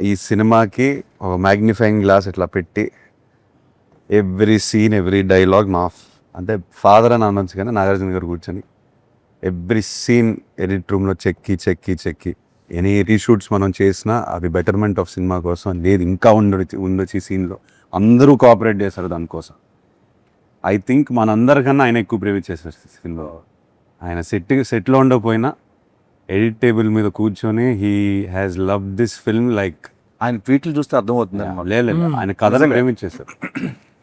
ఈ సినిమాకి ఒక మ్యాగ్నిఫైయింగ్ గ్లాస్ ఇట్లా పెట్టి ఎవ్రీ సీన్ ఎవ్రీ డైలాగ్ అంటే ఫాదర్ అని అనొచ్చు కానీ నాగార్జున గారు కూర్చొని ఎవ్రీ సీన్ ఎడిట్ రూమ్లో చెక్కి ఎనీ రీషూట్స్ మనం చేసినా అది బెటర్మెంట్ ఆఫ్ సినిమా కోసం లేదు ఇంకా ఉండొచ్చు ఈ సీన్లో అందరూ కోఆపరేట్ చేశారు దానికోసం. ఐ థింక్ మనందరికన్నా ఆయన ఎక్కువ ప్రేమ చేశారు సీన్లో. ఆయన సెట్లో ఉండకపోయినా ఎడిట్ టేబుల్ మీద కూర్చొని he has love this film like ఆయన ట్వీట్లు చూస్తే అర్థమవుతుంది. లేదు ఆయన కథను ప్రేమించేశారు.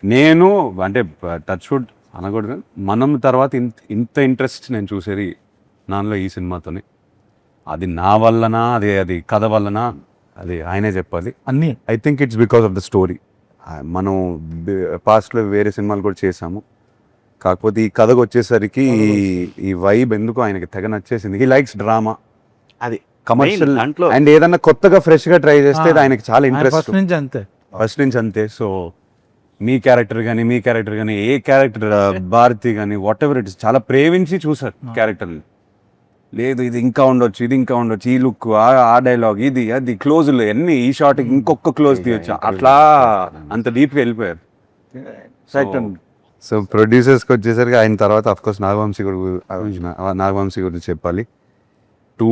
నేను అంటే టచ్ వుడ్ అనకూడదు, మనం తర్వాత ఇంత ఇంట్రెస్ట్ నేను చూసేది నాలో ఈ సినిమాతోనే. అది నా వల్లనా అది కథ వల్లనా అది ఆయనే చెప్పాలి అన్నీ. I think it's because of the story. మనం పాస్ట్లో వేరే సినిమాలు కూడా చేసాము, కాకపోతే ఈ కథకు వచ్చేసరికి ఈ వైబ్ ఎందుకు ఆయనకి తెగ నచ్చేసింది. హీ లైక్స్ డ్రామా, అది కమర్షియల్ అండ్ ఏదన్నా కొత్తగా ఫ్రెష్ గా ట్రై చేస్తే ఆయనకి చాలా ఇంట్రెస్ట్ ఫస్ట్ నుంచి అంతే. సో మీ క్యారెక్టర్ కానీ ఏ క్యారెక్టర్ భారతి కానీ వాట్ ఎవర్ ఇట్ ఇస్ చాలా ప్రేమించి చూసారు క్యారెక్టర్ని. లేదు ఇది ఇంకా ఉండొచ్చు ఈ లుక్ ఆ డైలాగ్ ఇది అది క్లోజులు అన్ని ఈ షార్ట్ ఇంకొక క్లోజ్ తీయొచ్చు అట్లా అంత డీప్గా వెళ్ళిపోయారు. సో ప్రొడ్యూసర్స్కి వచ్చేసరికి ఆయన తర్వాత అఫ్కోర్స్ నాగవంశీ గురించి చెప్పాలి. 2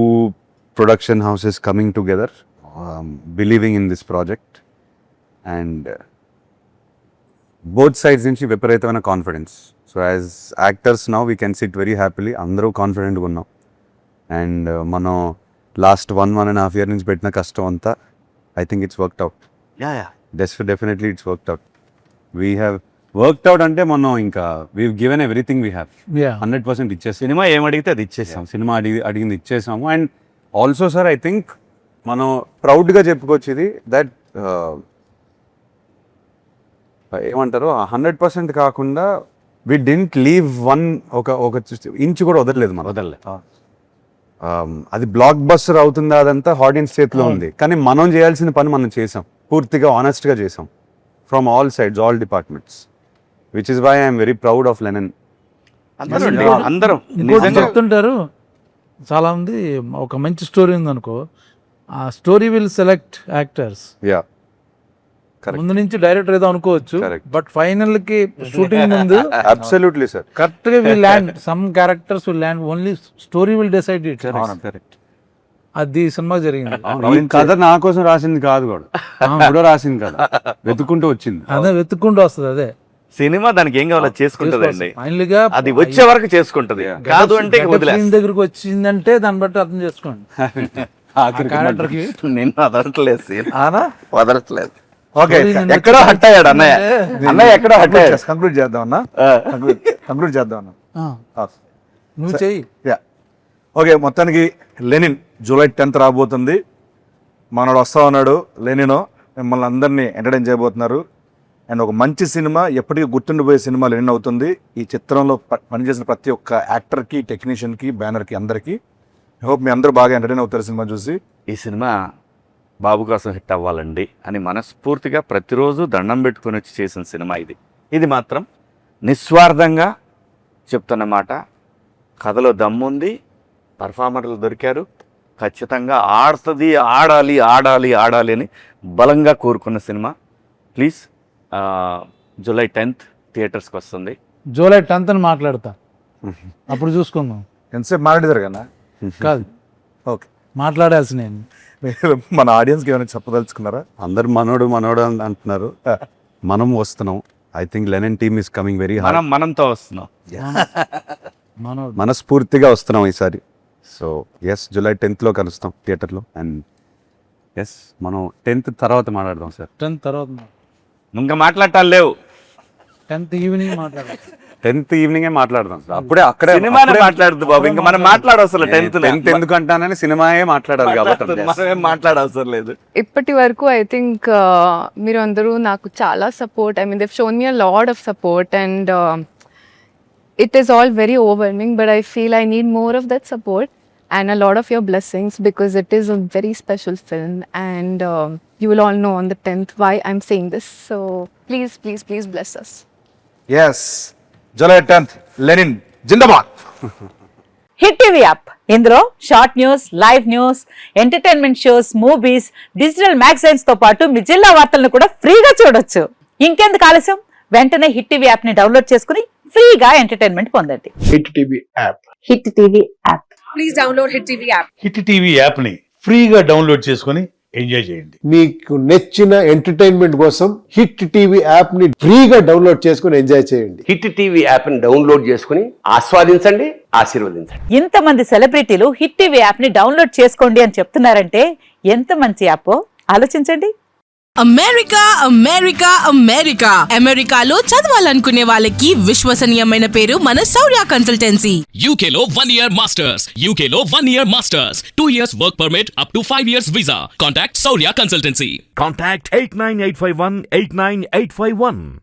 production houses coming together, believing in this project, and both sides నుంచి విపరీతమైన confidence. So as actors now we can SIT very happily, అందరూ కాన్ఫిడెంట్గా ఉన్నాం. అండ్ మనం లాస్ట్ 1.5 year నుంచి పెట్టిన కష్టం అంతా I think it's worked out. Definitely it's worked out. We have worked out అంటే మనం ఇంకా we given everything we have 100% ఇచ్చేసాం. సినిమా ఏమడిగితే అది ఇచ్చేసాం. సినిమా అడిగింది ఇచ్చేసాము. And also sir I think మనం ప్రౌడ్గా చెప్పుకోవచ్చు ఇది దట్ ఏమంటారు 100% కాకుండా వి డింట్ లీవ్ ఒక ఇంచు కూడా వదలలేదు మనం. అది బ్లాక్ బస్టర్ అవుతుందా అదంతా ఆడియన్స్ చేతిలో ఉంది, కానీ మనం చేయాల్సిన పని మనం చేసాం, పూర్తిగా ఆనెస్ట్గా చేసాం from all sides all departments, which is why I'm very proud of Lenin. అందరం చెప్తుంటారు చాలా మంది, ఒక మంచి స్టోరీ ఉందనుకో ఆ స్టోరీ విల్ సెలెక్ట్ యాక్టర్స్. ముందు నుంచి డైరెక్టర్ ఏదో అనుకోవచ్చు, బట్ ఫైనల్ కి షూటింగ్ ముందు అబ్సల్యూట్లీ సార్ కరెక్ట్ గా will land some characters will land, only story will decide it. అది సినిమా జరిగింది. కథ నా కోసం రాసింది కాదు కూడా రాసింది కదా, వెతుక్కుంటూ వచ్చింది. అదే వెతుక్కుంటూ వస్తుంది. అదే సినిమా దానికి ఏం కావాలో చేసుకుంటదండి, ఫైనల్ గా అది వచ్చే వరకు చేసుకుంటది. కాదు అంటే దగ్గరకు వచ్చిందంటే దాన్ని బట్టి అర్థం చేసుకోండి. క్యారెక్టర్ కి నేను వదలట్లేదు. ఓకే, ఎక్కడో హట్ అయ్యాడు అన్నయ్య ఎక్కడో హట్ అయ్యాడు. కంక్లూడ్ చేద్దాం అన్న. నువ్వు చెయ్యి. ఓకే, మొత్తానికి లెనిన్ జూలై 10th రాబోతుంది. మనోడు వస్తా ఉన్నాడు లెనిన్, మిమ్మల్ని అందరినీ ఎంటర్టైన్ చేయబోతున్నారు. అండ్ ఒక మంచి సినిమా, ఎప్పటికీ గుర్తుండిపోయే సినిమా లెనిన్ అవుతుంది. ఈ చిత్రంలో పనిచేసిన ప్రతి ఒక్క యాక్టర్కి, టెక్నీషియన్కి, బ్యానర్కి, అందరికీ హోప్ మీ అందరూ బాగా ఎంటర్టైన్ అవుతారు సినిమా చూసి. ఈ సినిమా బాబు కోసం హిట్ అవ్వాలండి అని మనస్ఫూర్తిగా ప్రతిరోజు దండం పెట్టుకొని వచ్చి చేసిన సినిమా ఇది. ఇది మాత్రం నిస్వార్థంగా చెప్తున్న మాట. కథలో దమ్ముంది, పర్ఫార్మర్లు దొరికారు, ఖచ్చితంగా ఆడాలి అని బలంగా కోరుకున్న సినిమా. ప్లీజ్ జూలై 10th థియేటర్స్కి వస్తుంది. జూలై 10th అని మాట్లాడతా, అప్పుడు చూసుకుందాం. ఎంతసేపు మాట్లాడేదారు కదా? కాదు, ఓకే, మాట్లాడాల్సి నేను మన ఆడియన్స్కి ఏమైనా చెప్పదలుచుకున్నారా? అందరు మనోడు అంటున్నారు, మనం వస్తున్నాం. I think Lenin team is coming very మనంతో వస్తున్నాం, మనస్ఫూర్తిగా వస్తున్నాం ఈసారి. సో ఎస్, జూలై 10th కలుస్తాం థియేటర్లో. అండ్ ఎస్, మనం 10th తర్వాత మాట్లాడదాం సార్. 10th తర్వాత ఇంకా మాట్లాడటాలు లేవు. 10th ఈవినింగ్ మాట్లాడదాం. 10th ఈవినింగే మాట్లాడదాం సార్. అప్పుడే అక్కడే సినిమానే మాట్లాడదు బాబు, ఇంకా మనం మాట్లాడవసరం. 10th ఎందుకు అంటానని సినిమాయే మాట్లాడాలి కాబట్టి మనం మాట్లాడవసరం లేదు. ఇప్పటి వరకు ఐ థింక్ మీరు అందరూ నాకు చాలా support, I mean they shown me a lot of support and it is all very overwhelming, but I feel I need more of that support and a lot of your blessings because it is a very special film and you will all know on the 10th why I'm saying this. So please bless us. Yes, July 10th, Lenin, Jindabad. Hit TV app ఇందులో short news, live news, entertainment shows, movies, digital magazines తో పాటు మీ జిల్లా వార్తలను కూడా ఫ్రీగా చూడొచ్చు. ఇంకెందుకు ఆలస్యం, వెంటనే హిట్ టీవీ యాప్ ని డౌన్లోడ్ చేసుకుని ఫ్రీగా ఎంటర్టైన్మెంట్ పొందండి. Hit TV app. Hit TV app. Please download Hit TV app. Hit TV app ని ఫ్రీగా డౌన్లోడ్ చేసుకొని ఎంజాయ్ చేయండి. మీకు నచ్చిన ఎంటర్టైన్మెంట్ కోసం హిట్ టీవీ యాప్ ని ఫ్రీగా డౌన్లోడ్ చేసుకుని ఎంజాయ్ చేయండి. హిట్ టీవీ యాప్ ని డౌన్లోడ్ చేసుకుని ఆస్వాదించండి, ఆశీర్వదించండి. ఇంతమంది సెలబ్రిటీలు హిట్ టీవీ యాప్ ని డౌన్లోడ్ చేసుకోండి అని చెప్తున్నారంటే ఎంత మంచి యాప్ ఆలోచించండి. అమెరికా అమెరికా అమెరికా అమెరికాలో చదవాలనుకునే వాళ్ళకి విశ్వసనీయమైన పేరు మన శౌర్య కన్సల్టెన్సీ. UK లో 1 year masters. UK లో 1 year masters. 2 years work permit up to 5 years visa. Contact Saurya Consultancy. Contact 89851 89851.